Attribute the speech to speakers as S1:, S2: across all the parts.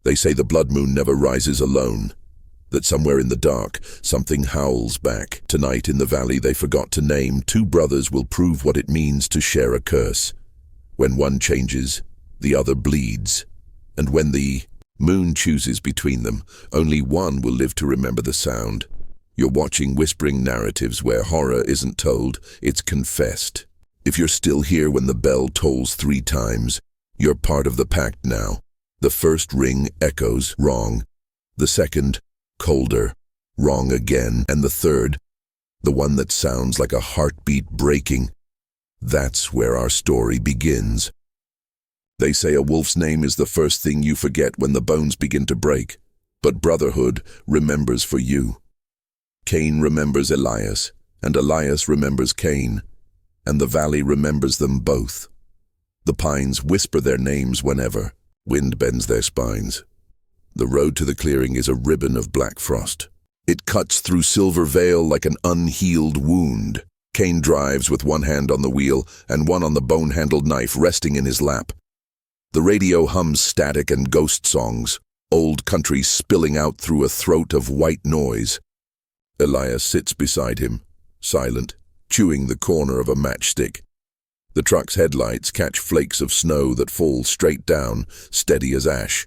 S1: They say the blood moon never rises alone, that somewhere in the dark, something howls back. Tonight in the valley they forgot to name, two brothers will prove what it means to share a curse. When one changes, the other bleeds. And when the moon chooses between them, only one will live to remember the sound. You're watching whispering narratives where horror isn't told, it's confessed. If you're still here when the bell tolls 3 times, you're part of the pact now. The first ring echoes, wrong. The second, colder, wrong again. And the third, the one that sounds like a heartbeat breaking. That's where our story begins. They say a wolf's name is the first thing you forget when the bones begin to break. But Brotherhood remembers for you. Cain remembers Elias, and Elias remembers Cain, and the valley remembers them both. The pines whisper their names whenever. Wind bends their spines. The road to the clearing is a ribbon of black frost. It cuts through Silver Vale like an unhealed wound. Cain drives with one hand on the wheel and one on the bone-handled knife resting in his lap. The radio hums static and ghost songs, old country spilling out through a throat of white noise. Elias sits beside him, silent, chewing the corner of a matchstick. The truck's headlights catch flakes of snow that fall straight down, steady as ash.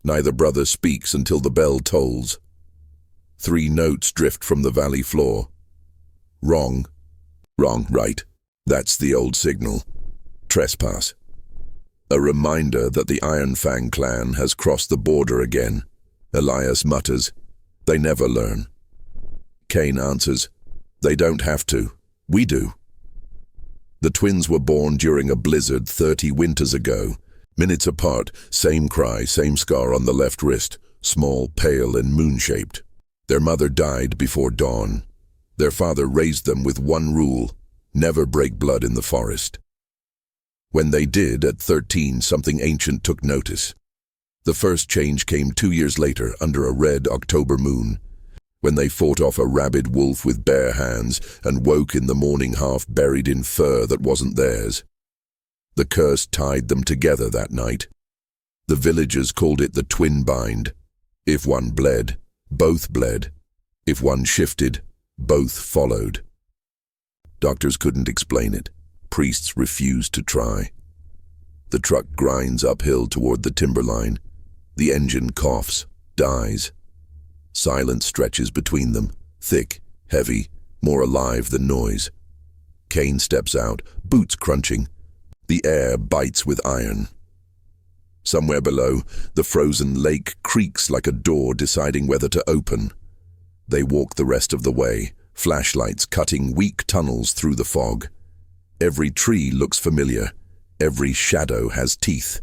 S1: Neither brother speaks until the bell tolls. 3 notes drift from the valley floor. Wrong. Wrong, right. That's the old signal. Trespass. A reminder that the Iron Fang clan has crossed the border again. Elias mutters, "They never learn." Cain answers, "They don't have to. We do." The twins were born during a blizzard 30 winters ago. Minutes apart, same cry, same scar on the left wrist, small, pale, and moon-shaped. Their mother died before dawn. Their father raised them with one rule: never break blood in the forest. When they did, at 13, something ancient took notice. The first change came 2 years later, under a red October moon, when they fought off a rabid wolf with bare hands and woke in the morning half buried in fur that wasn't theirs. The curse tied them together that night. The villagers called it the twin bind. If one bled, both bled. If one shifted, both followed. Doctors couldn't explain it. Priests refused to try. The truck grinds uphill toward the timberline. The engine coughs, dies. Silence stretches between them, thick, heavy, more alive than noise. Cain steps out, boots crunching. The air bites with iron. Somewhere below, the frozen lake creaks like a door deciding whether to open. They walk the rest of the way, flashlights cutting weak tunnels through the fog. Every tree looks familiar. Every shadow has teeth.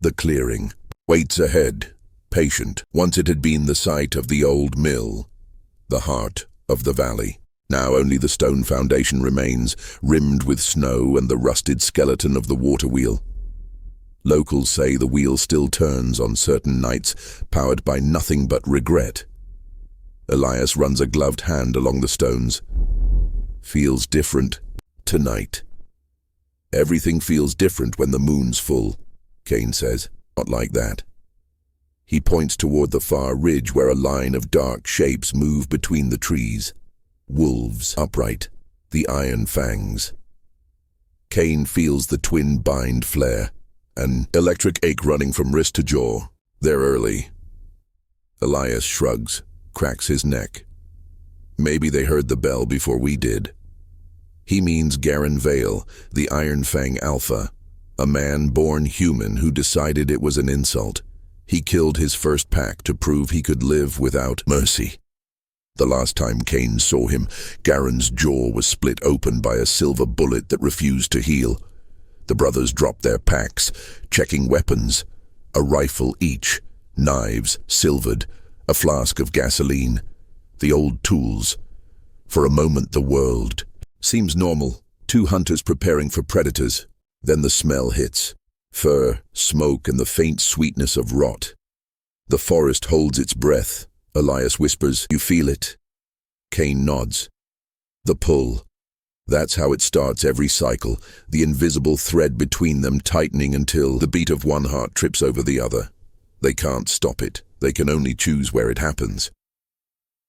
S1: The clearing waits ahead, patient. Once it had been the site of the old mill, the heart of the valley. Now only the stone foundation remains, rimmed with snow and the rusted skeleton of the water wheel. Locals say the wheel still turns on certain nights, powered by nothing but regret. Elias runs a gloved hand along the stones. Feels different tonight. Everything feels different when the moon's full, Cain says. Not like that. He points toward the far ridge where a line of dark shapes move between the trees. Wolves, upright, the iron fangs. Cain feels the twin bind flare, an electric ache running from wrist to jaw. They're early. Elias shrugs, cracks his neck. Maybe they heard the bell before we did. He means Cain Vale, the Iron Fang Alpha, a man born human who decided it was an insult. He killed his first pack to prove he could live without mercy. The last time Cain saw him, Garen's jaw was split open by a silver bullet that refused to heal. The brothers dropped their packs, checking weapons. A rifle each, knives, silvered, a flask of gasoline, the old tools. For a moment the world seems normal, 2 hunters preparing for predators. Then the smell hits. Fur, smoke, and the faint sweetness of rot. The forest holds its breath. Elias whispers, "You feel it?" Cain nods. The pull. That's how it starts every cycle, the invisible thread between them tightening until the beat of one heart trips over the other. They can't stop it. They can only choose where it happens.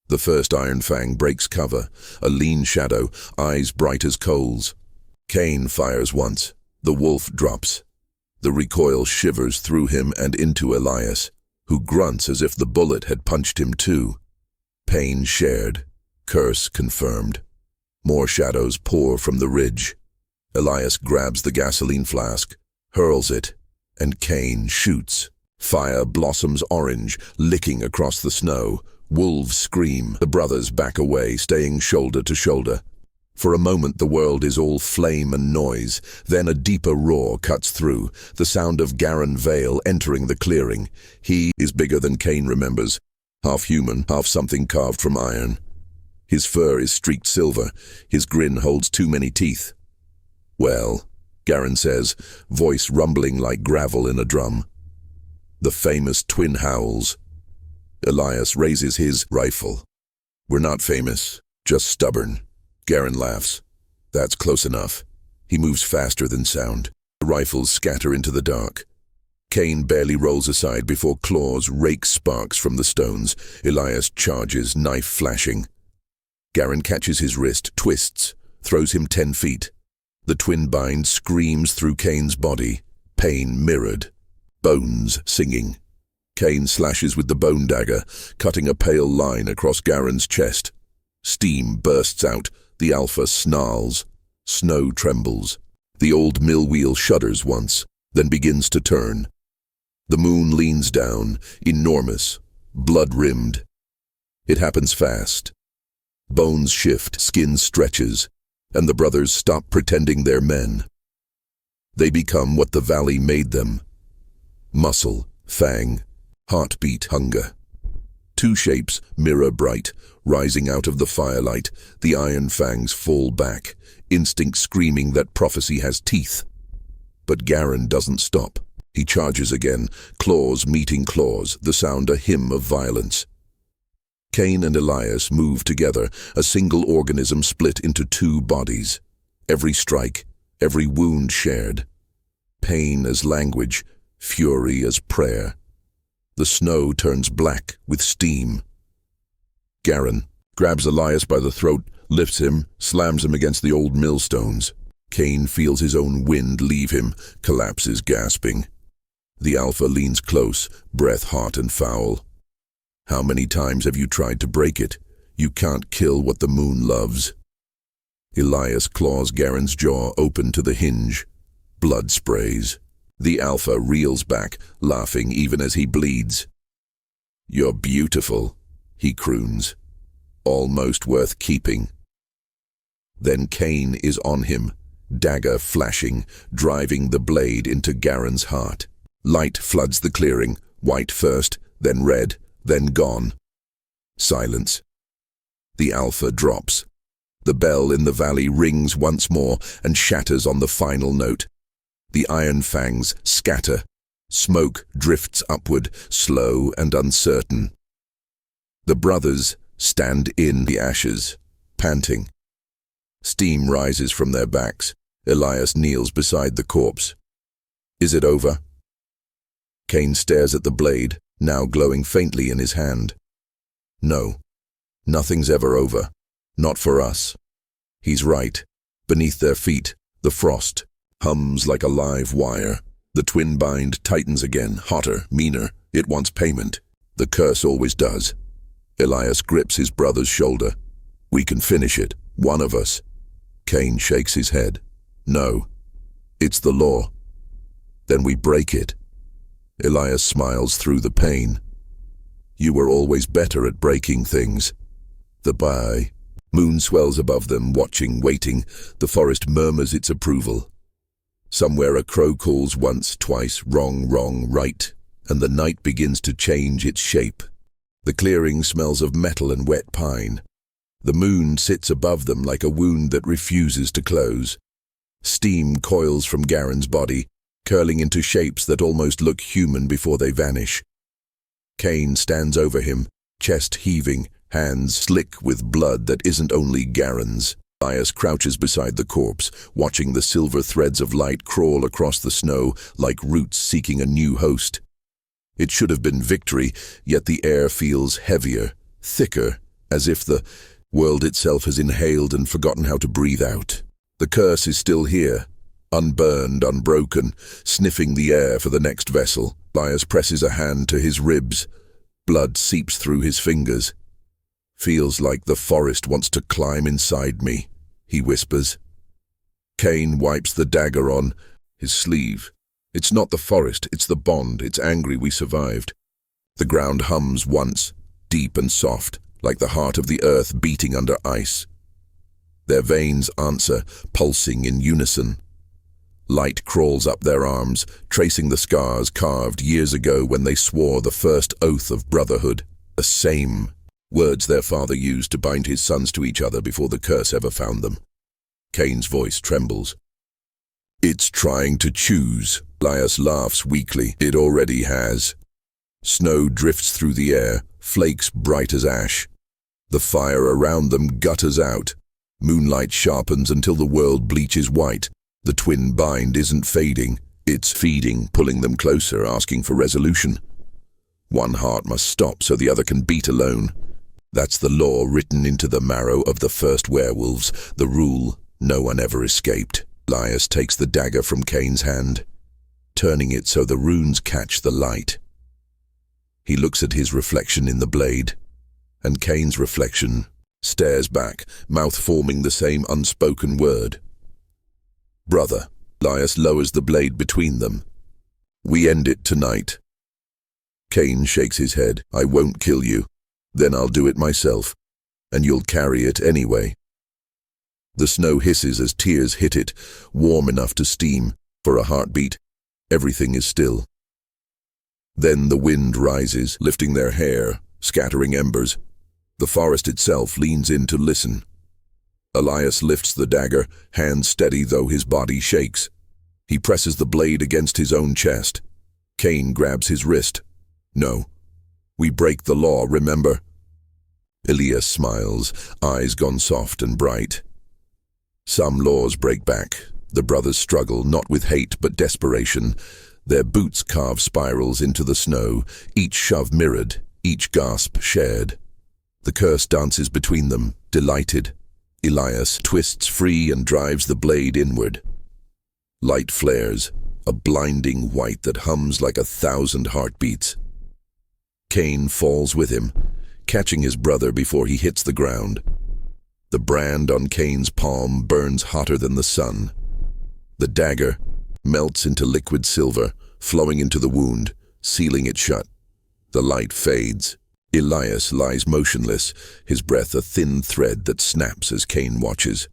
S1: The first Iron Fang breaks cover, a lean shadow, eyes bright as coals. Cain fires once. The wolf drops. The recoil shivers through him and into Elias, who grunts as if the bullet had punched him too. Pain shared. Curse confirmed. More shadows pour from the ridge. Elias grabs the gasoline flask, hurls it, and Cain shoots. Fire blossoms orange, licking across the snow. Wolves scream. The brothers back away, staying shoulder to shoulder. For a moment the world is all flame and noise. Then a deeper roar cuts through, the sound of Cain Vale entering the clearing. He is bigger than Cain remembers. Half human, half something carved from iron. His fur is streaked silver. His grin holds too many teeth. "Well," Cain says, voice rumbling like gravel in a drum. "The famous twin howls." Elias raises his rifle. "We're not famous, just stubborn." Cain laughs. "That's close enough." He moves faster than sound. The rifles scatter into the dark. Cain barely rolls aside before claws rake sparks from the stones. Elias charges, knife flashing. Cain catches his wrist, twists, throws him 10 feet. The twin bind screams through Cain's body, pain mirrored, bones singing. Cain slashes with the bone dagger, cutting a pale line across Cain's chest. Steam bursts out, the alpha snarls. Snow trembles. The old mill wheel shudders once, then begins to turn. The moon leans down, enormous, blood-rimmed. It happens fast. Bones shift, skin stretches, and the brothers stop pretending they're men. They become what the valley made them. Muscle, fang, heartbeat, hunger. Two shapes, mirror bright, rising out of the firelight. The iron fangs fall back, instinct screaming that prophecy has teeth. But Cain doesn't stop. He charges again, claws meeting claws, the sound a hymn of violence. Cain and Elias move together, a single organism split into two bodies. Every strike, every wound shared. Pain as language, fury as prayer. The snow turns black with steam. Cain grabs Elias by the throat, lifts him, slams him against the old millstones. Cain feels his own wind leave him, collapses gasping. The alpha leans close, breath hot and foul. "How many times have you tried to break it? You can't kill what the moon loves." Elias claws Cain's jaw open to the hinge. Blood sprays. The alpha reels back, laughing even as he bleeds. "You're beautiful," he croons. "Almost worth keeping." Then Cain is on him, dagger flashing, driving the blade into Cain's heart. Light floods the clearing, white first, then red, then gone. Silence. The alpha drops. The bell in the valley rings once more and shatters on the final note. The iron fangs scatter. Smoke drifts upward, slow and uncertain. The brothers stand in the ashes, panting. Steam rises from their backs. Elias kneels beside the corpse. "Is it over?" Cain stares at the blade, now glowing faintly in his hand. "No, nothing's ever over. Not for us." He's right. Beneath their feet, the frost hums like a live wire. The twin bind tightens again, hotter, meaner. It wants payment. The curse always does. Elias grips his brother's shoulder. "We can finish it, one of us." Cain shakes his head. "No, it's the law." "Then we break it." Elias smiles through the pain. "You were always better at breaking things." The bye. Moon swells above them, watching, waiting. The forest murmurs its approval. Somewhere a crow calls once, twice, wrong, wrong, right, and the night begins to change its shape. The clearing smells of metal and wet pine. The moon sits above them like a wound that refuses to close. Steam coils from Cain's body, curling into shapes that almost look human before they vanish. Cain stands over him, chest heaving, hands slick with blood that isn't only Cain's. Elias crouches beside the corpse, watching the silver threads of light crawl across the snow like roots seeking a new host. It should have been victory, yet the air feels heavier, thicker, as if the world itself has inhaled and forgotten how to breathe out. The curse is still here, unburned, unbroken, sniffing the air for the next vessel. Elias presses a hand to his ribs. Blood seeps through his fingers. Feels like the forest wants to climb inside me, he whispers. Cain wipes the dagger on his sleeve. It's not the forest, it's the bond, it's angry we survived. The ground hums once, deep and soft, like the heart of the earth beating under ice. Their veins answer, pulsing in unison. Light crawls up their arms, tracing the scars carved years ago when they swore the first oath of brotherhood. The same words their father used to bind his sons to each other before the curse ever found them. Cain's voice trembles. It's trying to choose. Elias laughs weakly. It already has. Snow drifts through the air, flakes bright as ash. The fire around them gutters out. Moonlight sharpens until the world bleaches white. The twin bind isn't fading, it's feeding, pulling them closer, asking for resolution. One heart must stop so the other can beat alone. That's the law written into the marrow of the first werewolves, the rule no one ever escaped. Elias takes the dagger from Cain's hand, turning it so the runes catch the light. He looks at his reflection in the blade, and Cain's reflection stares back, mouth forming the same unspoken word. Brother. Elias lowers the blade between them. We end it tonight. Cain shakes his head. I won't kill you. Then I'll do it myself, and you'll carry it anyway. The snow hisses as tears hit it, warm enough to steam. For a heartbeat, everything is still. Then the wind rises, lifting their hair, scattering embers. The forest itself leans in to listen. Elias lifts the dagger, hand steady though his body shakes. He presses the blade against his own chest. Cain grabs his wrist. No. We break the law, remember? Elias smiles, eyes gone soft and bright. Some laws break back. The brothers struggle, not with hate but desperation. Their boots carve spirals into the snow, each shove mirrored, each gasp shared. The curse dances between them, delighted. Elias twists free and drives the blade inward. Light flares, a blinding white that hums like 1,000 heartbeats. Cain falls with him, catching his brother before he hits the ground. The brand on Cain's palm burns hotter than the sun. The dagger melts into liquid silver, flowing into the wound, sealing it shut. The light fades. Elias lies motionless, his breath a thin thread that snaps as Cain watches.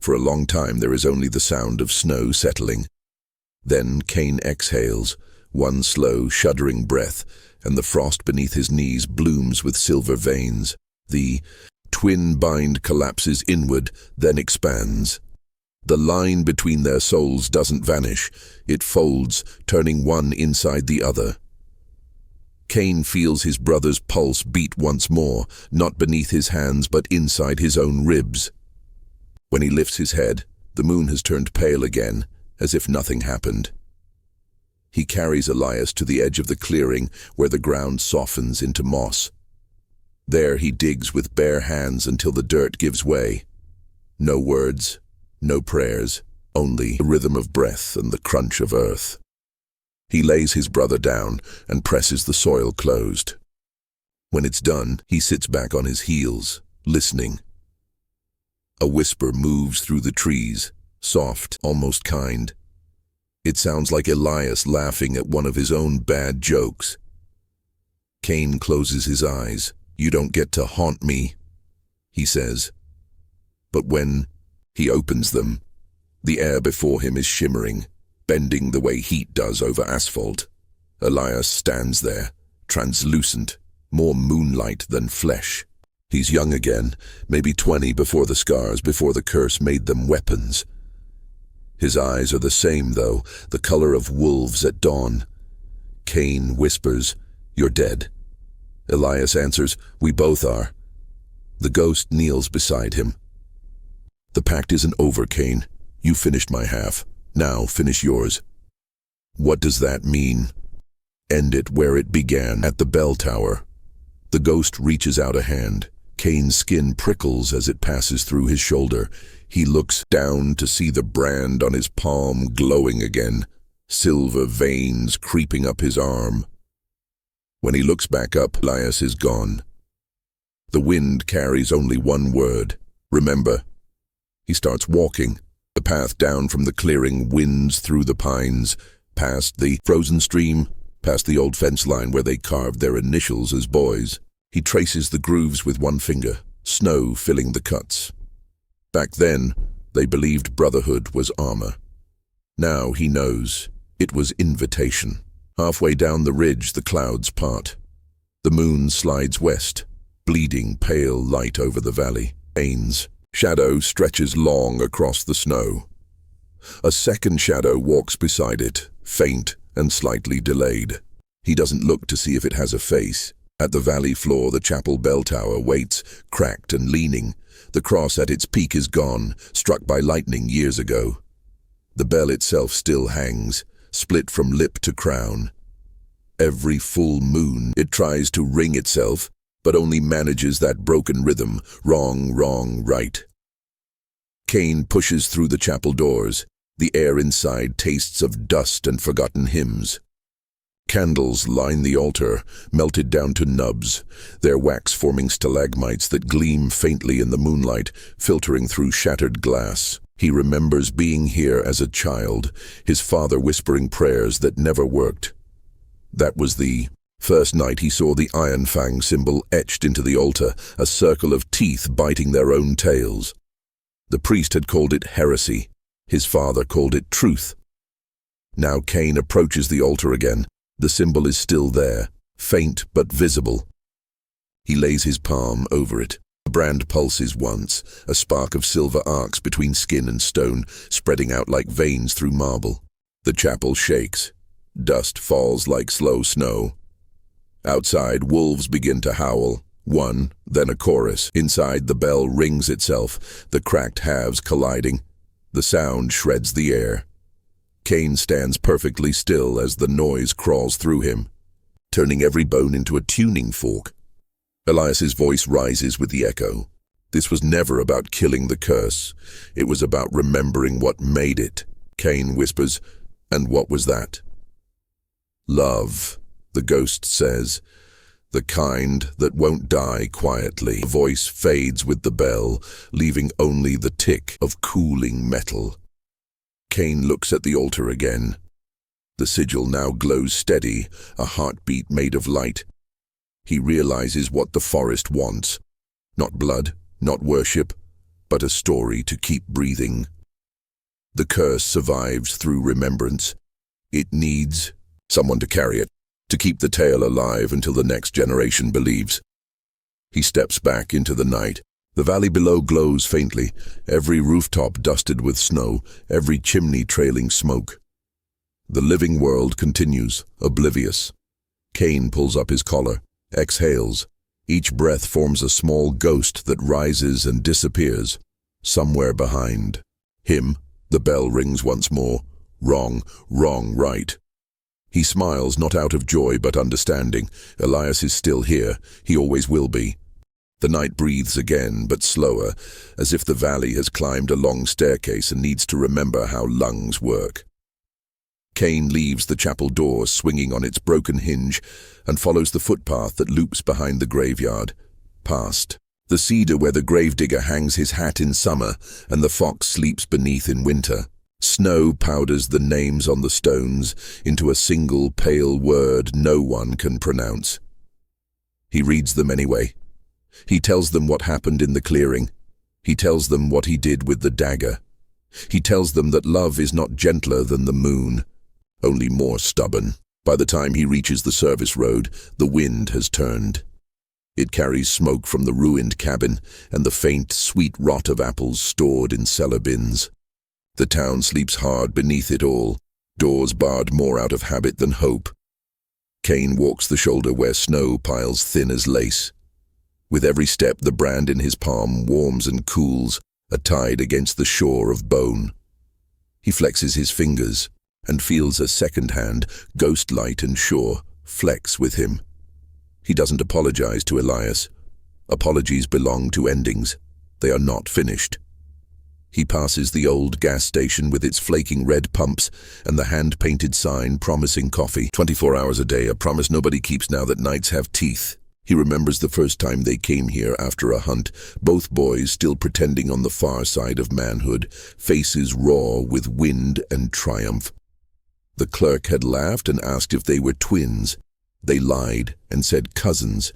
S1: For a long time there is only the sound of snow settling. Then Cain exhales, one slow, shuddering breath, and the frost beneath his knees blooms with silver veins. The twin bind collapses inward, then expands. The line between their souls doesn't vanish, it folds, turning one inside the other. Cain feels his brother's pulse beat once more, not beneath his hands but inside his own ribs. When he lifts his head, the moon has turned pale again, as if nothing happened. He carries Elias to the edge of the clearing where the ground softens into moss. There he digs with bare hands until the dirt gives way. No words, no prayers, only the rhythm of breath and the crunch of earth. He lays his brother down and presses the soil closed. When it's done, he sits back on his heels, listening. A whisper moves through the trees, soft, almost kind. It sounds like Elias laughing at one of his own bad jokes. Cain closes his eyes. You don't get to haunt me, he says. But when he opens them, the air before him is shimmering, bending the way heat does over asphalt. Elias stands there, translucent, more moonlight than flesh. He's young again, maybe 20 before the scars, before the curse made them weapons. His eyes are the same, though, the color of wolves at dawn. Cain whispers, "You're dead." Elias answers, "We both are." The ghost kneels beside him. "The pact isn't over, Cain. You finished my half. Now finish yours." "What does that mean?" End it where it began, at the bell tower. The ghost reaches out a hand. Cain's skin prickles as it passes through his shoulder. He looks down to see the brand on his palm glowing again, silver veins creeping up his arm. When he looks back up, Elias is gone. The wind carries only one word: remember. He starts walking. The path down from the clearing winds through the pines, past the frozen stream, past the old fence line where they carved their initials as boys. He traces the grooves with one finger, snow filling the cuts. Back then, they believed brotherhood was armor. Now he knows it was invitation. Halfway down the ridge, the clouds part. The moon slides west, bleeding pale light over the valley. Cain's shadow stretches long across the snow. A second shadow walks beside it, faint and slightly delayed. He doesn't look to see if it has a face. At the valley floor, the chapel bell tower waits, cracked and leaning. The cross at its peak is gone, struck by lightning years ago. The bell itself still hangs, split from lip to crown. Every full moon, it tries to ring itself, but only manages that broken rhythm, wrong, wrong, right. Cain pushes through the chapel doors. The air inside tastes of dust and forgotten hymns. Candles line the altar, melted down to nubs, their wax forming stalagmites that gleam faintly in the moonlight, filtering through shattered glass. He remembers being here as a child, his father whispering prayers that never worked. That was the first night he saw the Iron Fang symbol etched into the altar, a circle of teeth biting their own tails. The priest had called it heresy. His father called it truth. Now Cain approaches the altar again. The symbol is still there, faint but visible. He lays his palm over it. The brand pulses once, a spark of silver arcs between skin and stone, spreading out like veins through marble. The chapel shakes. Dust falls like slow snow. Outside, wolves begin to howl. One, then a chorus. Inside, the bell rings itself, the cracked halves colliding. The sound shreds the air. Cain stands perfectly still as the noise crawls through him, turning every bone into a tuning fork. Elias's voice rises with the echo. This was never about killing the curse. It was about remembering what made it. Cain whispers, "And what was that?" "Love," the ghost says, "the kind that won't die quietly." The voice fades with the bell, leaving only the tick of cooling metal. Cain looks at the altar again. The sigil now glows steady, a heartbeat made of light. He realizes what the forest wants. Not blood, not worship, but a story to keep breathing. The curse survives through remembrance. It needs someone to carry it, to keep the tale alive until the next generation believes. He steps back into the night. The valley below glows faintly, every rooftop dusted with snow, every chimney trailing smoke. The living world continues, oblivious. Cain pulls up his collar, exhales. Each breath forms a small ghost that rises and disappears. Somewhere behind him, the bell rings once more. Wrong, wrong, right. He smiles, not out of joy but understanding. Elias is still here. He always will be. The night breathes again, but slower, as if the valley has climbed a long staircase and needs to remember how lungs work. Cain leaves the chapel door swinging on its broken hinge and follows the footpath that loops behind the graveyard. Past the cedar where the gravedigger hangs his hat in summer and the fox sleeps beneath in winter. Snow powders the names on the stones into a single pale word no one can pronounce. He reads them anyway. He tells them what happened in the clearing. He tells them what he did with the dagger. He tells them that love is not gentler than the moon, only more stubborn. By the time he reaches the service road, the wind has turned. It carries smoke from the ruined cabin and the faint, sweet rot of apples stored in cellar bins. The town sleeps hard beneath it all, doors barred more out of habit than hope. Cain walks the shoulder where snow piles thin as lace. With every step, the brand in his palm warms and cools, a tide against the shore of bone. He flexes his fingers and feels a second hand, ghost light and sure, flex with him. He doesn't apologize to Elias. Apologies belong to endings. They are not finished. He passes the old gas station with its flaking red pumps and the hand-painted sign promising coffee. 24 hours a day, a promise nobody keeps now that nights have teeth. He remembers the first time they came here after a hunt, both boys still pretending on the far side of manhood, faces raw with wind and triumph. The clerk had laughed and asked if they were twins. They lied and said cousins.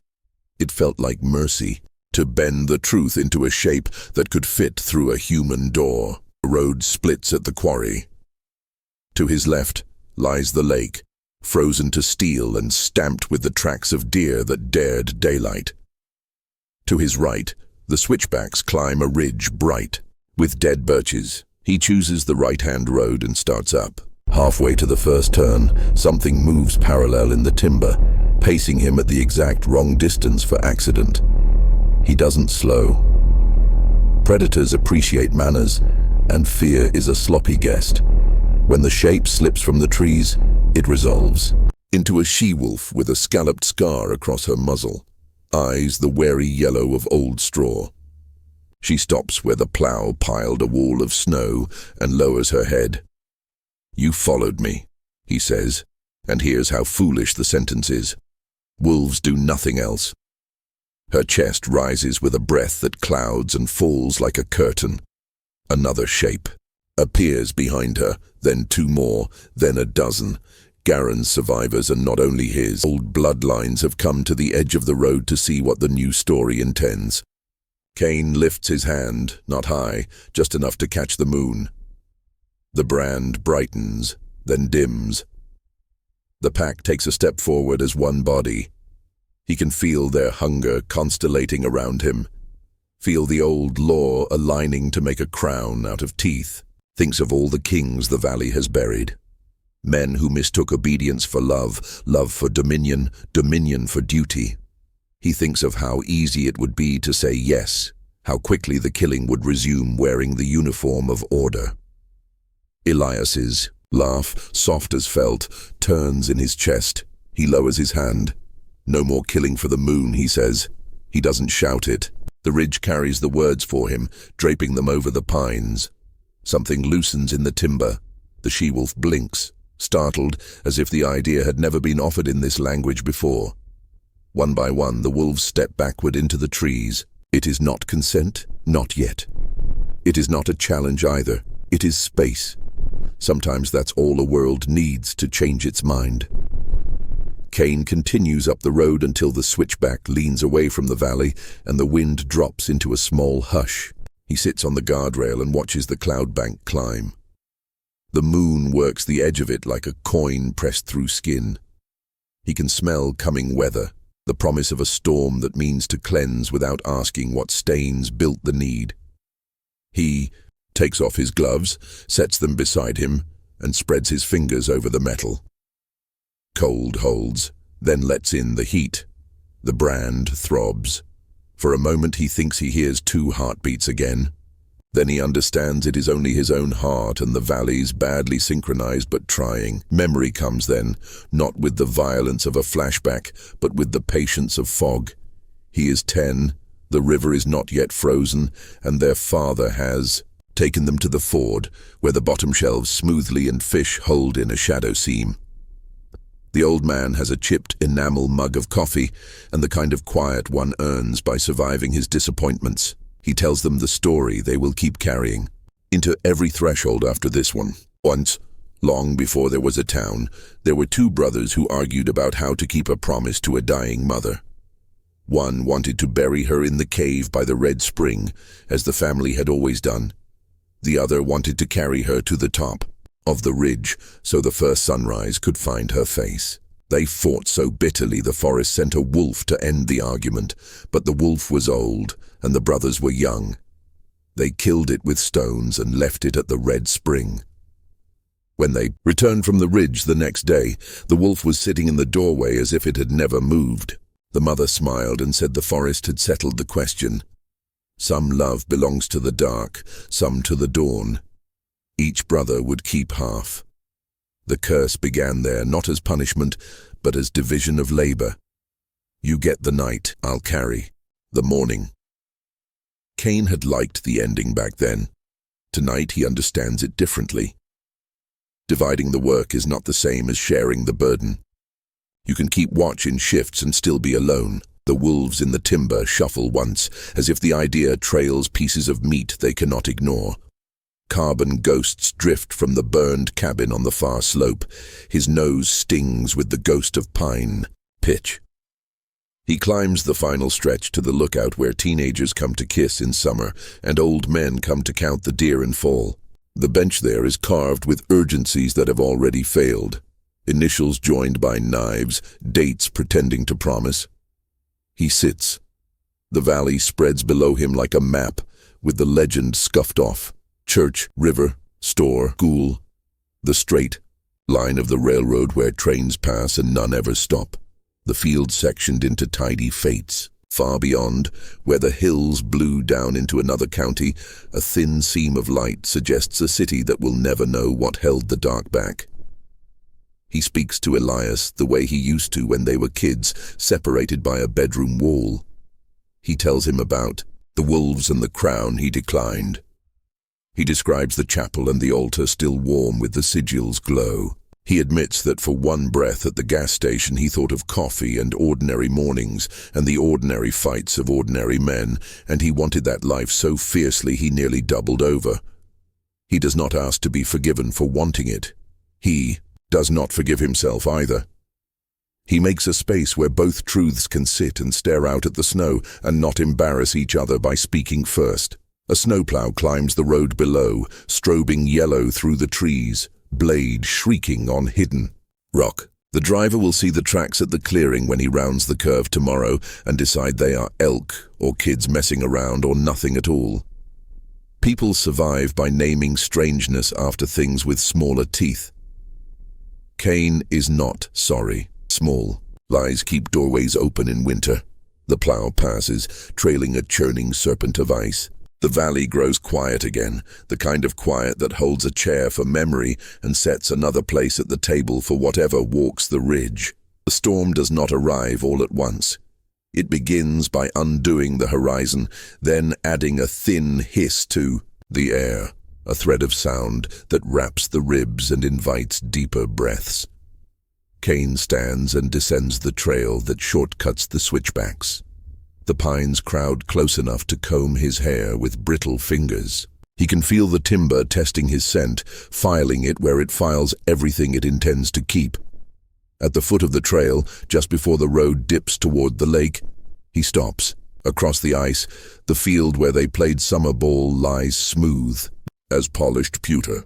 S1: It felt like mercy, to bend the truth into a shape that could fit through a human door. The road splits at the quarry. To his left lies the lake, frozen to steel and stamped with the tracks of deer that dared daylight. To his right, the switchbacks climb a ridge bright, with dead birches. He chooses the right-hand road and starts up. Halfway to the first turn, something moves parallel in the timber, pacing him at the exact wrong distance for accident. He doesn't slow. Predators appreciate manners, and fear is a sloppy guest. When the shape slips from the trees, it resolves into a she-wolf with a scalloped scar across her muzzle, eyes the wary yellow of old straw. She stops where the plow piled a wall of snow and lowers her head. "You followed me," he says, and here's how foolish the sentence is. Wolves do nothing else. Her chest rises with a breath that clouds and falls like a curtain. Another shape appears behind her, then two more, then a dozen. Garen's survivors are not only his. Old bloodlines have come to the edge of the road to see what the new story intends. Cain lifts his hand, not high, just enough to catch the moon. The brand brightens, then dims. The pack takes a step forward as one body. He can feel their hunger constellating around him. Feel the old law aligning to make a crown out of teeth. Thinks of all the kings the valley has buried. Men who mistook obedience for love, love for dominion, dominion for duty. He thinks of how easy it would be to say yes, how quickly the killing would resume wearing the uniform of order. Elias's laugh, soft as felt, turns in his chest. He lowers his hand. "No more killing for the moon," he says. He doesn't shout it. The ridge carries the words for him, draping them over the pines. Something loosens in the timber. The she-wolf blinks, startled, as if the idea had never been offered in this language before. One by one, the wolves step backward into the trees. It is not consent, not yet. It is not a challenge either. It is space. Sometimes that's all a world needs to change its mind. Cain continues up the road until the switchback leans away from the valley and the wind drops into a small hush. He sits on the guardrail and watches the cloud bank climb. The moon works the edge of it like a coin pressed through skin. He can smell coming weather, the promise of a storm that means to cleanse without asking what stains built the need. He takes off his gloves, sets them beside him, and spreads his fingers over the metal. Cold holds, then lets in the heat. The brand throbs. For a moment he thinks he hears two heartbeats again. Then he understands it is only his own heart and the valley's badly synchronized but trying. Memory comes then, not with the violence of a flashback, but with the patience of fog. He is 10, the river is not yet frozen, and their father has taken them to the ford, where the bottom shelves smoothly and fish hold in a shadow seam. The old man has a chipped enamel mug of coffee and the kind of quiet one earns by surviving his disappointments. He tells them the story they will keep carrying into every threshold after this one. Once, long before there was a town, there were two brothers who argued about how to keep a promise to a dying mother. One wanted to bury her in the cave by the Red Spring, as the family had always done. The other wanted to carry her to the top of the ridge so the first sunrise could find her face. They fought so bitterly the forest sent a wolf to end the argument, but the wolf was old and the brothers were young. They killed it with stones and left it at the Red Spring. When they returned from the ridge the next day, the wolf was sitting in the doorway as if it had never moved. The mother smiled and said the forest had settled the question. Some love belongs to the dark, some to the dawn. Each brother would keep half. The curse began there not as punishment, but as division of labor. You get the night, I'll carry the morning. Cain had liked the ending back then. Tonight he understands it differently. Dividing the work is not the same as sharing the burden. You can keep watch in shifts and still be alone. The wolves in the timber shuffle once, as if the idea trails pieces of meat they cannot ignore. Carbon ghosts drift from the burned cabin on the far slope. His nose stings with the ghost of pine, pitch. He climbs the final stretch to the lookout where teenagers come to kiss in summer and old men come to count the deer in fall. The bench there is carved with urgencies that have already failed. Initials joined by knives, dates pretending to promise. He sits. The valley spreads below him like a map, with the legend scuffed off. Church, river, store, school. The straight line of the railroad where trains pass and none ever stop. The field sectioned into tidy fates. Far beyond, where the hills blew down into another county, a thin seam of light suggests a city that will never know what held the dark back. He speaks to Elias the way he used to when they were kids, separated by a bedroom wall. He tells him about the wolves and the crown he declined. He describes the chapel and the altar still warm with the sigil's glow. He admits that for one breath at the gas station he thought of coffee and ordinary mornings and the ordinary fights of ordinary men, and he wanted that life so fiercely he nearly doubled over. He does not ask to be forgiven for wanting it. He does not forgive himself either. He makes a space where both truths can sit and stare out at the snow and not embarrass each other by speaking first. A snowplow climbs the road below, strobing yellow through the trees, blade shrieking on hidden rock. The driver will see the tracks at the clearing when he rounds the curve tomorrow and decide they are elk or kids messing around or nothing at all. People survive by naming strangeness after things with smaller teeth. Cain is not sorry. Small lies keep doorways open in winter. The plow passes, trailing a churning serpent of ice. The valley grows quiet again, the kind of quiet that holds a chair for memory and sets another place at the table for whatever walks the ridge. The storm does not arrive all at once. It begins by undoing the horizon, then adding a thin hiss to the air, a thread of sound that wraps the ribs and invites deeper breaths. Cain stands and descends the trail that shortcuts the switchbacks. The pines crowd close enough to comb his hair with brittle fingers. He can feel the timber testing his scent, filing it where it files everything it intends to keep. At the foot of the trail, just before the road dips toward the lake, he stops. Across the ice, the field where they played summer ball lies smooth as polished pewter.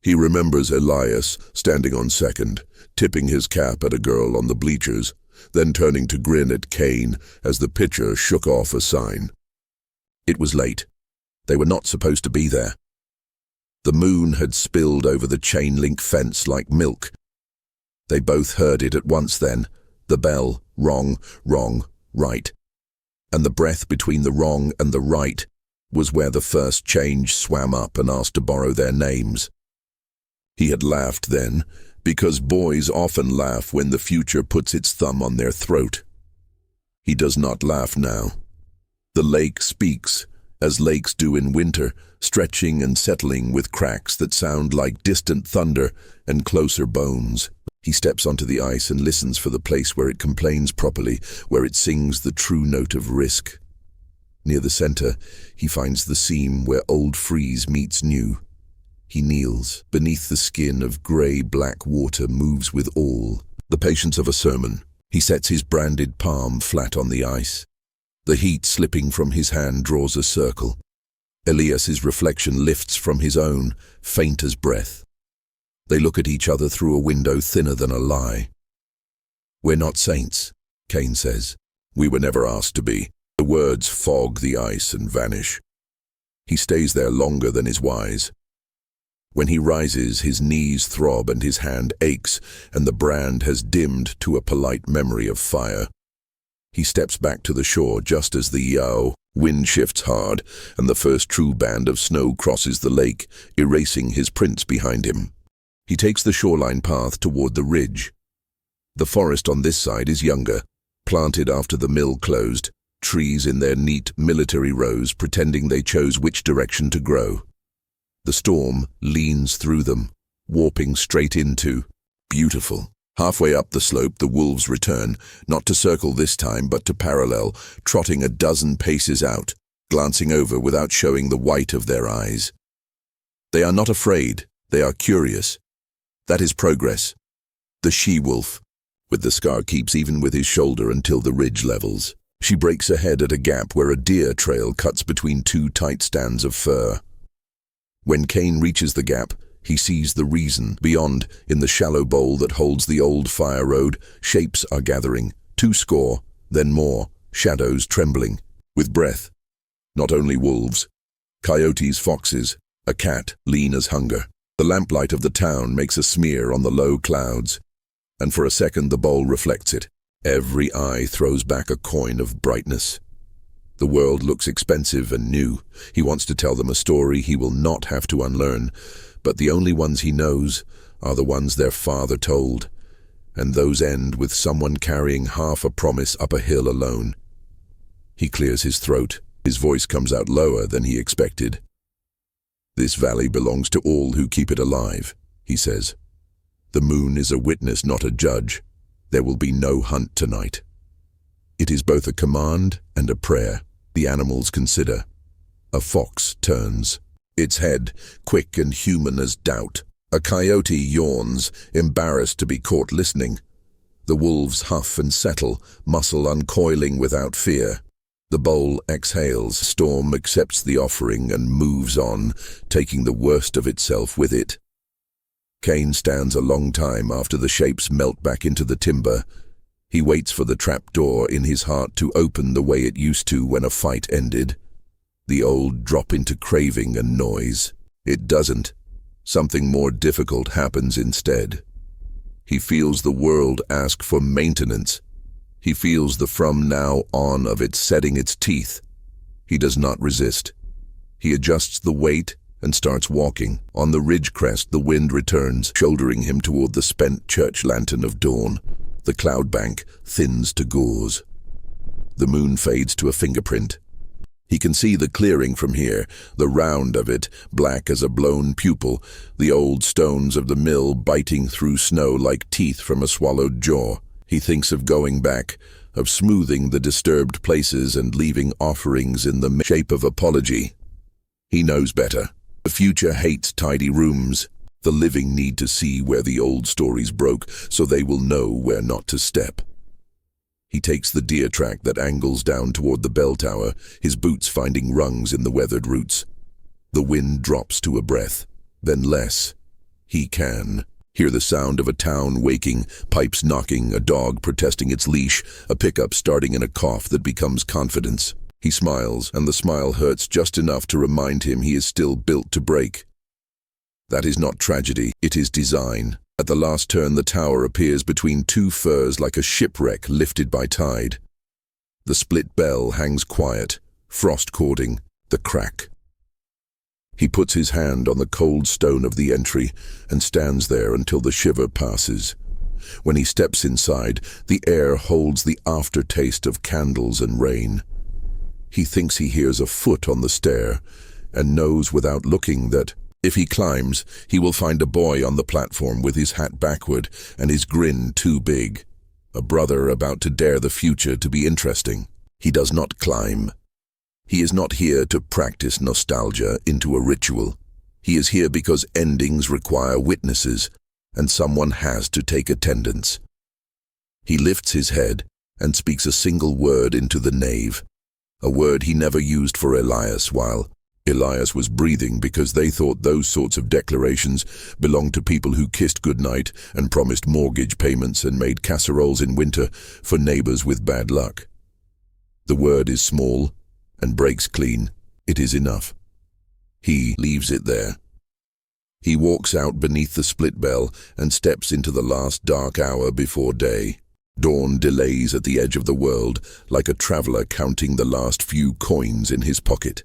S1: He remembers Elias standing on second, tipping his cap at a girl on the bleachers, then turning to grin at Cain as the pitcher shook off a sign. It was late. They were not supposed to be there. The moon had spilled over the chain-link fence like milk. They both heard it at once then, the bell, wrong, wrong, right. And the breath between the wrong and the right was where the first change swam up and asked to borrow their names. He had laughed then, because boys often laugh when the future puts its thumb on their throat. He does not laugh now. The lake speaks, as lakes do in winter, stretching and settling with cracks that sound like distant thunder and closer bones. He steps onto the ice and listens for the place where it complains properly, where it sings the true note of risk. Near the center, he finds the seam where old freeze meets new. He kneels. Beneath the skin of grey-black water moves with all the patience of a sermon. He sets his branded palm flat on the ice. The heat slipping from his hand draws a circle. Elias's reflection lifts from his own, faint as breath. They look at each other through a window thinner than a lie. "We're not saints," Cain says. "We were never asked to be." The words fog the ice and vanish. He stays there longer than is wise. When he rises, his knees throb and his hand aches, and the brand has dimmed to a polite memory of fire. He steps back to the shore just as the wind shifts hard, and the first true band of snow crosses the lake, erasing his prints behind him. He takes the shoreline path toward the ridge. The forest on this side is younger, planted after the mill closed, trees in their neat military rows pretending they chose which direction to grow. The storm leans through them, warping straight into. Beautiful. Halfway up the slope, the wolves return, not to circle this time, but to parallel, trotting a dozen paces out, glancing over without showing the white of their eyes. They are not afraid, they are curious. That is progress. The she-wolf, with the scar, keeps even with his shoulder until the ridge levels. She breaks ahead at a gap where a deer trail cuts between two tight stands of fir. When Cain reaches the gap, he sees the reason. Beyond, in the shallow bowl that holds the old fire road, shapes are gathering, 20, then more, shadows trembling, with breath. Not only wolves, coyotes, foxes, a cat, lean as hunger. The lamplight of the town makes a smear on the low clouds, and for a second the bowl reflects it. Every eye throws back a coin of brightness. The world looks expensive and new. He wants to tell them a story he will not have to unlearn, but the only ones he knows are the ones their father told, and those end with someone carrying half a promise up a hill alone. He clears his throat. His voice comes out lower than he expected. "This valley belongs to all who keep it alive," he says. "The moon is a witness, not a judge. There will be no hunt tonight." It is both a command and a prayer. The animals consider. A fox turns, its head quick and human as doubt. A coyote yawns, embarrassed to be caught listening. The wolves huff and settle, muscle uncoiling without fear. The bowl exhales. Storm accepts the offering and moves on, taking the worst of itself with it. Cain stands a long time after the shapes melt back into the timber. He waits for the trapdoor in his heart to open the way it used to when a fight ended. The old drop into craving and noise. It doesn't. Something more difficult happens instead. He feels the world ask for maintenance. He feels the from now on of it setting its teeth. He does not resist. He adjusts the weight and starts walking. On the ridge crest, the wind returns, shouldering him toward the spent church lantern of dawn. The cloud bank thins to gauze. The moon fades to a fingerprint. He can see the clearing from here, the round of it, black as a blown pupil, the old stones of the mill biting through snow like teeth from a swallowed jaw. He thinks of going back, of smoothing the disturbed places and leaving offerings in the shape of apology. He knows better. The future hates tidy rooms. The living need to see where the old stories broke, so they will know where not to step. He takes the deer track that angles down toward the bell tower, his boots finding rungs in the weathered roots. The wind drops to a breath, then less. He can hear the sound of a town waking, pipes knocking, a dog protesting its leash, a pickup starting in a cough that becomes confidence. He smiles, and the smile hurts just enough to remind him he is still built to break. That is not tragedy, it is design. At the last turn, the tower appears between two firs like a shipwreck lifted by tide. The split bell hangs quiet, frost cording, the crack. He puts his hand on the cold stone of the entry and stands there until the shiver passes. When he steps inside, the air holds the aftertaste of candles and rain. He thinks he hears a foot on the stair and knows without looking that if he climbs, he will find a boy on the platform with his hat backward and his grin too big. A brother about to dare the future to be interesting. He does not climb. He is not here to practice nostalgia into a ritual. He is here because endings require witnesses, and someone has to take attendance. He lifts his head and speaks a single word into the nave, a word he never used for Elias while Elias was breathing, because they thought those sorts of declarations belonged to people who kissed goodnight and promised mortgage payments and made casseroles in winter for neighbors with bad luck. The word is small and breaks clean. It is enough. He leaves it there. He walks out beneath the split bell and steps into the last dark hour before day. Dawn delays at the edge of the world, like a traveler counting the last few coins in his pocket.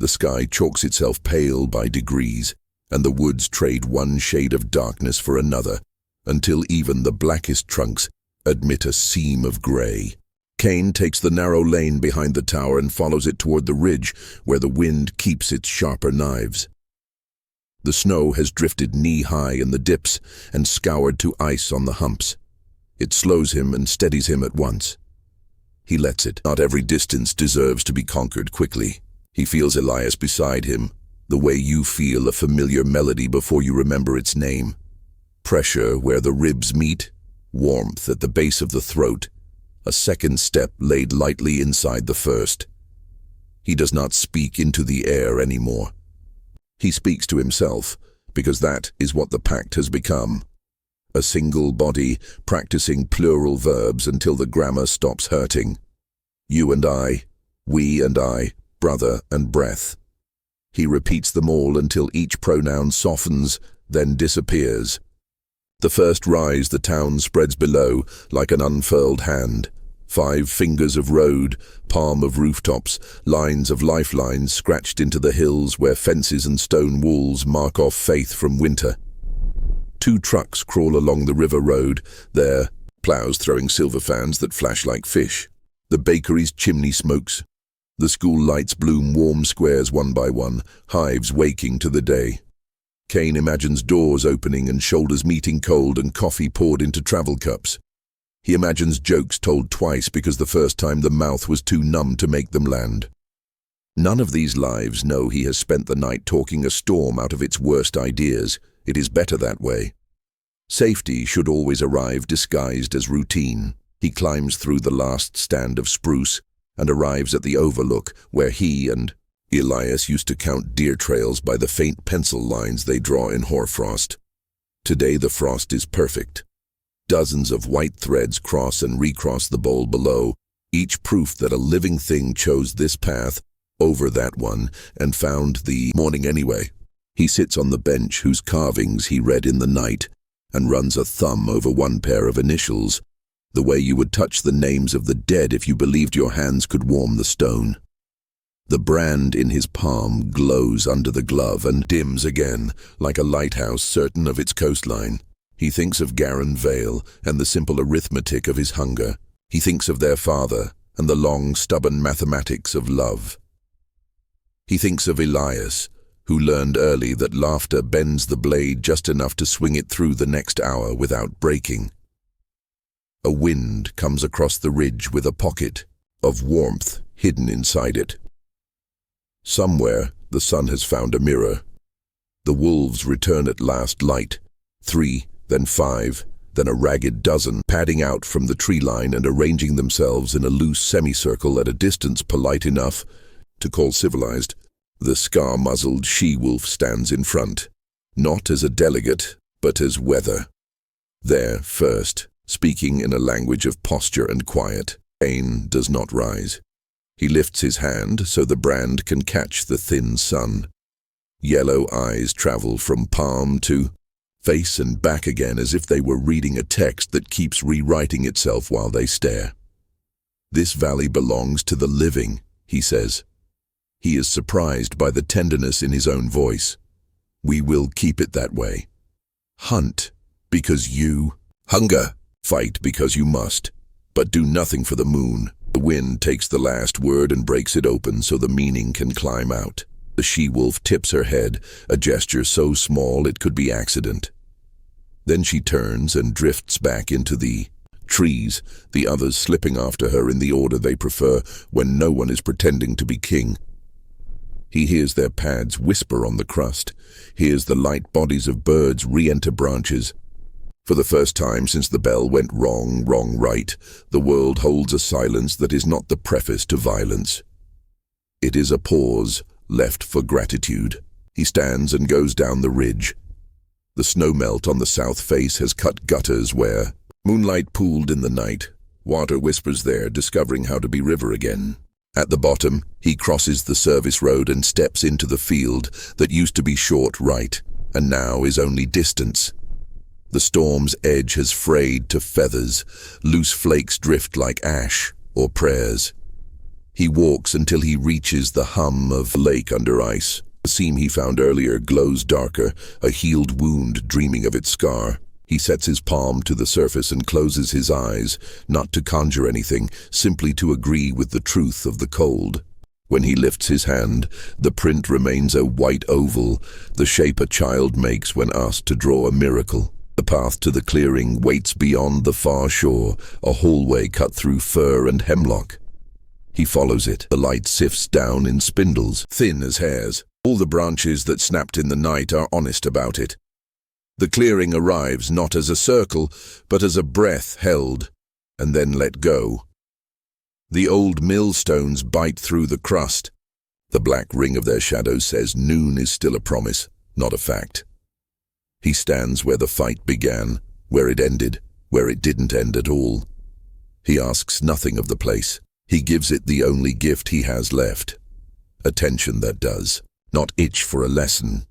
S1: The sky chalks itself pale by degrees, and the woods trade one shade of darkness for another, until even the blackest trunks admit a seam of grey. Cain takes the narrow lane behind the tower and follows it toward the ridge where the wind keeps its sharper knives. The snow has drifted knee-high in the dips and scoured to ice on the humps. It slows him and steadies him at once. He lets it. Not every distance deserves to be conquered quickly. He feels Elias beside him, the way you feel a familiar melody before you remember its name. Pressure where the ribs meet, warmth at the base of the throat, a second step laid lightly inside the first. He does not speak into the air anymore. He speaks to himself, because that is what the pact has become. A single body practicing plural verbs until the grammar stops hurting. You and I, we and I, brother and breath. He repeats them all until each pronoun softens, then disappears. The first rise the town spreads below like an unfurled hand. 5 fingers of road, palm of rooftops, lines of lifelines scratched into the hills where fences and stone walls mark off faith from winter. 2 trucks crawl along the river road, their plows throwing silver fans that flash like fish. The bakery's chimney smokes. The school lights bloom warm squares one by one, hives waking to the day. Cain imagines doors opening and shoulders meeting cold and coffee poured into travel cups. He imagines jokes told twice because the first time the mouth was too numb to make them land. None of these lives know he has spent the night talking a storm out of its worst ideas. It is better that way. Safety should always arrive disguised as routine. He climbs through the last stand of spruce and arrives at the overlook where he and Elias used to count deer trails by the faint pencil lines they draw in hoarfrost. Today the frost is perfect. Dozens of white threads cross and recross the bowl below, each proof that a living thing chose this path over that one and found the morning anyway. He sits on the bench whose carvings he read in the night and runs a thumb over one pair of initials, the way you would touch the names of the dead if you believed your hands could warm the stone. The brand in his palm glows under the glove and dims again, like a lighthouse certain of its coastline. He thinks of Cain Vale and the simple arithmetic of his hunger. He thinks of their father and the long, stubborn mathematics of love. He thinks of Elias, who learned early that laughter bends the blade just enough to swing it through the next hour without breaking. A wind comes across the ridge with a pocket of warmth hidden inside it. Somewhere, the sun has found a mirror. The wolves return at last light, 3, then 5, then a ragged dozen, padding out from the tree line and arranging themselves in a loose semicircle at a distance polite enough to call civilized. The scar-muzzled she-wolf stands in front, not as a delegate, but as weather. There, first, speaking in a language of posture and quiet, Cain does not rise. He lifts his hand so the brand can catch the thin sun. Yellow eyes travel from palm to face and back again as if they were reading a text that keeps rewriting itself while they stare. This valley belongs to the living, he says. He is surprised by the tenderness in his own voice. We will keep it that way. Hunt, because you hunger. Fight because you must, but do nothing for the moon. The wind takes the last word and breaks it open so the meaning can climb out. The she-wolf tips her head, a gesture so small it could be accident. Then she turns and drifts back into the trees, the others slipping after her in the order they prefer when no one is pretending to be king. He hears their pads whisper on the crust, hears the light bodies of birds re-enter branches. For the first time since the bell went wrong, right, the world holds a silence that is not the preface to violence. It is a pause, left for gratitude. He stands and goes down the ridge. The snowmelt on the south face has cut gutters where moonlight pooled in the night. Water whispers there, discovering how to be river again. At the bottom, he crosses the service road and steps into the field that used to be short right, and now is only distance. The storm's edge has frayed to feathers, loose flakes drift like ash or prayers. He walks until he reaches the hum of the lake under ice, The seam he found earlier glows darker, a healed wound dreaming of its scar. He sets his palm to the surface and closes his eyes, not to conjure anything, simply to agree with the truth of the cold. When he lifts his hand, the print remains a white oval, the shape a child makes when asked to draw a miracle. The path to the clearing waits beyond the far shore, a hallway cut through fir and hemlock. He follows it. The light sifts down in spindles, thin as hairs. All the branches that snapped in the night are honest about it. The clearing arrives not as a circle, but as a breath held, and then let go. The old millstones bite through the crust. The black ring of their shadows says noon is still a promise, not a fact. He stands where the fight began, where it ended, where it didn't end at all. He asks nothing of the place. He gives it the only gift he has left. Attention that does, not itch for a lesson.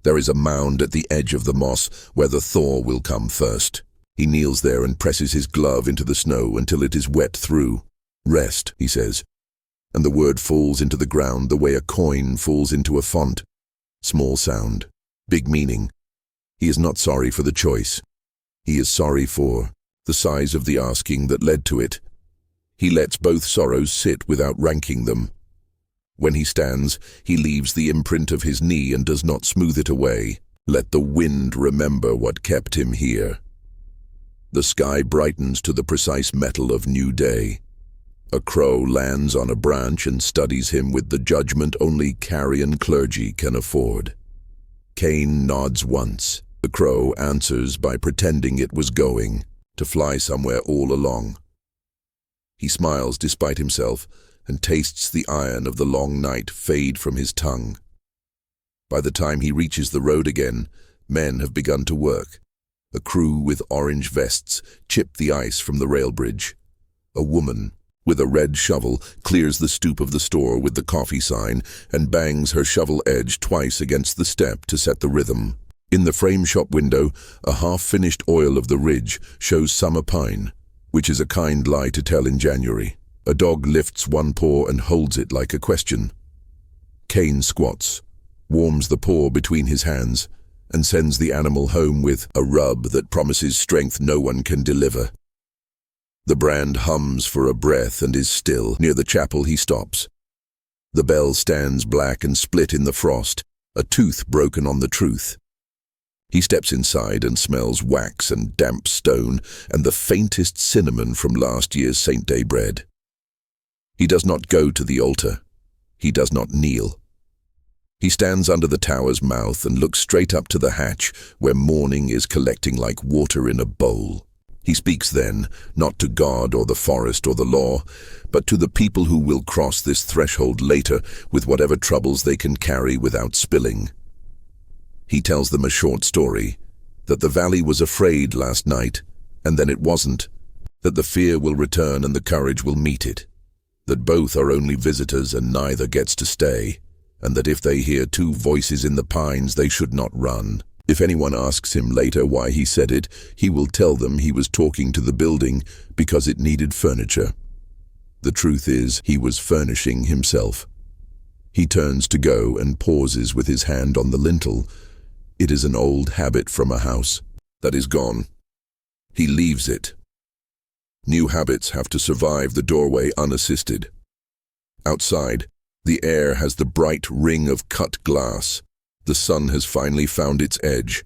S1: There is a mound at the edge of the moss where the thaw will come first. He kneels there and presses his glove into the snow until it is wet through. Rest, he says, and the word falls into the ground the way a coin falls into a font. Small sound, big meaning. He is not sorry for the choice. He is sorry for the size of the asking that led to it. He lets both sorrows sit without ranking them. When he stands, he leaves the imprint of his knee and does not smooth it away. Let the wind remember what kept him here. The sky brightens to the precise metal of new day. A crow lands on a branch and studies him with the judgment only carrion clergy can afford. Cain nods once. The crow answers by pretending it was going, to fly somewhere all along. He smiles despite himself and tastes the iron of the long night fade from his tongue. By the time he reaches the road again, men have begun to work. A crew with orange vests chip the ice from the rail bridge. A woman with a red shovel clears the stoop of the store with the coffee sign and bangs her shovel edge twice against the step to set the rhythm. In the frame shop window, a half-finished oil of the ridge shows summer pine, which is a kind lie to tell in January. A dog lifts one paw and holds it like a question. Cain squats, warms the paw between his hands, and sends the animal home with a rub that promises strength no one can deliver. The brand hums for a breath and is still. Near the chapel he stops. The bell stands black and split in the frost, a tooth broken on the truth. He steps inside and smells wax and damp stone and the faintest cinnamon from last year's Saint Day bread. He does not go to the altar. He does not kneel. He stands under the tower's mouth and looks straight up to the hatch where morning is collecting like water in a bowl. He speaks then, not to God or the forest or the law, but to the people who will cross this threshold later with whatever troubles they can carry without spilling. He tells them a short story, that the valley was afraid last night, and then it wasn't, that the fear will return and the courage will meet it, that both are only visitors and neither gets to stay, and that if they hear two voices in the pines they should not run. If anyone asks him later why he said it, he will tell them he was talking to the building because it needed furniture. The truth is, he was furnishing himself. He turns to go and pauses with his hand on the lintel. It is an old habit from a house that is gone. He leaves it. New habits have to survive the doorway unassisted. Outside, the air has the bright ring of cut glass. The sun has finally found its edge.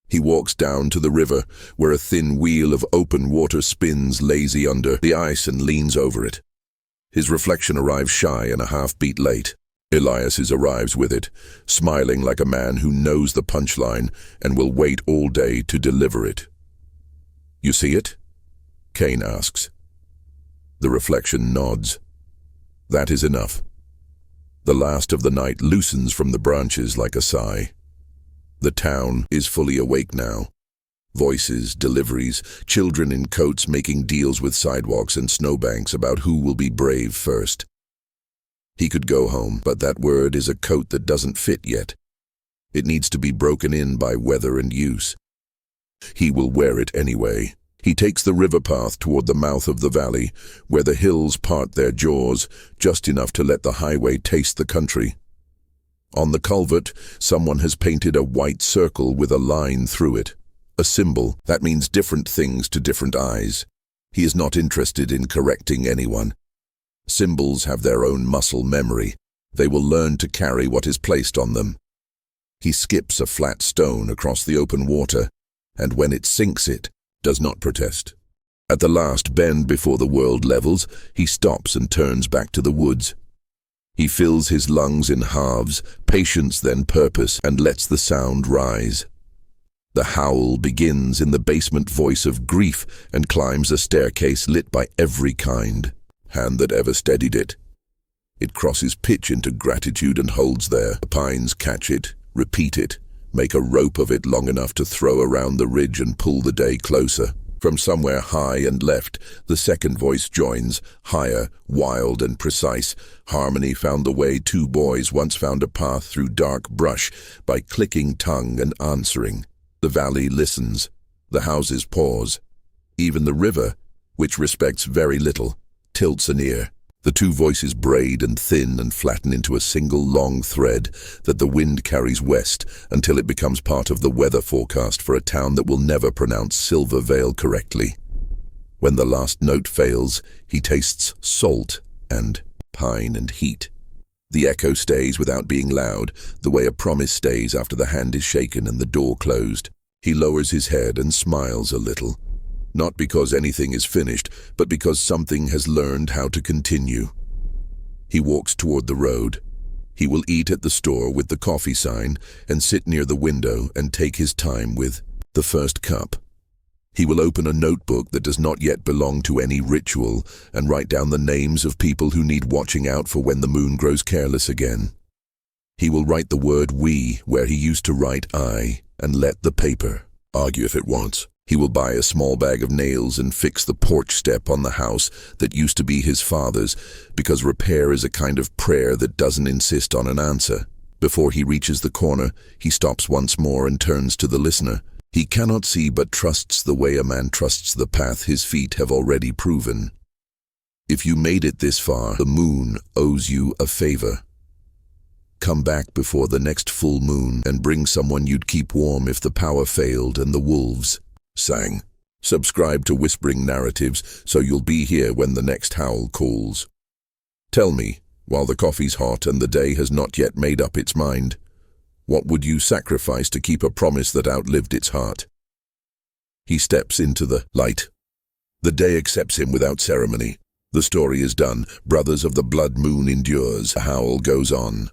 S1: He walks down to the river, where a thin wheel of open water spins lazy under the ice and leans over it. His reflection arrives shy and a half-beat late. Elias's arrives with it, smiling like a man who knows the punchline and will wait all day to deliver it. "You see it?" Cain asks. The reflection nods. That is enough. The last of the night loosens from the branches like a sigh. The town is fully awake now. Voices, deliveries, children in coats making deals with sidewalks and snowbanks about who will be brave first. He could go home, but that word is a coat that doesn't fit yet. It needs to be broken in by weather and use. He will wear it anyway. He takes the river path toward the mouth of the valley, where the hills part their jaws, just enough to let the highway taste the country. On the culvert, someone has painted a white circle with a line through it. A symbol that means different things to different eyes. He is not interested in correcting anyone. Symbols have their own muscle memory. They will learn to carry what is placed on them. He skips a flat stone across the open water, and when it sinks it, does not protest. At the last bend before the world levels, he stops and turns back to the woods. He fills his lungs in halves, patience then purpose, and lets the sound rise. The howl begins in the basement voice of grief and climbs a staircase lit by every kind hand that ever steadied it. It crosses pitch into gratitude and holds there. The pines catch it, repeat it, make a rope of it long enough to throw around the ridge and pull the day closer. From somewhere high and left, the second voice joins, higher, wild and precise. Harmony found the way. Two boys once found a path through dark brush by clicking tongue and answering. The valley listens. The houses pause. Even the river, which respects very little, tilts an ear. The two voices braid and thin and flatten into a single long thread that the wind carries west until it becomes part of the weather forecast for a town that will never pronounce Silver Vale correctly. When the last note fails, he tastes salt and pine and heat. The echo stays without being loud, the way a promise stays after the hand is shaken and the door closed. He lowers his head and smiles a little. Not because anything is finished, but because something has learned how to continue. He walks toward the road. He will eat at the store with the coffee sign and sit near the window and take his time with the first cup. He will open a notebook that does not yet belong to any ritual and write down the names of people who need watching out for when the moon grows careless again. He will write the word we where he used to write I and let the paper argue if it wants. He will buy a small bag of nails and fix the porch step on the house that used to be his father's, because repair is a kind of prayer that doesn't insist on an answer. Before he reaches the corner, he stops once more and turns to the listener. He cannot see but trusts the way a man trusts the path his feet have already proven. If you made it this far, the moon owes you a favor. Come back before the next full moon and bring someone you'd keep warm if the power failed and the wolves sang. Subscribe to Whispering Narratives so you'll be here when the next howl calls. Tell me, while the coffee's hot and the day has not yet made up its mind, what would you sacrifice to keep a promise that outlived its heart? He steps into the light. The day accepts him without ceremony. The story is done. Brothers of the blood moon endures. The howl goes on.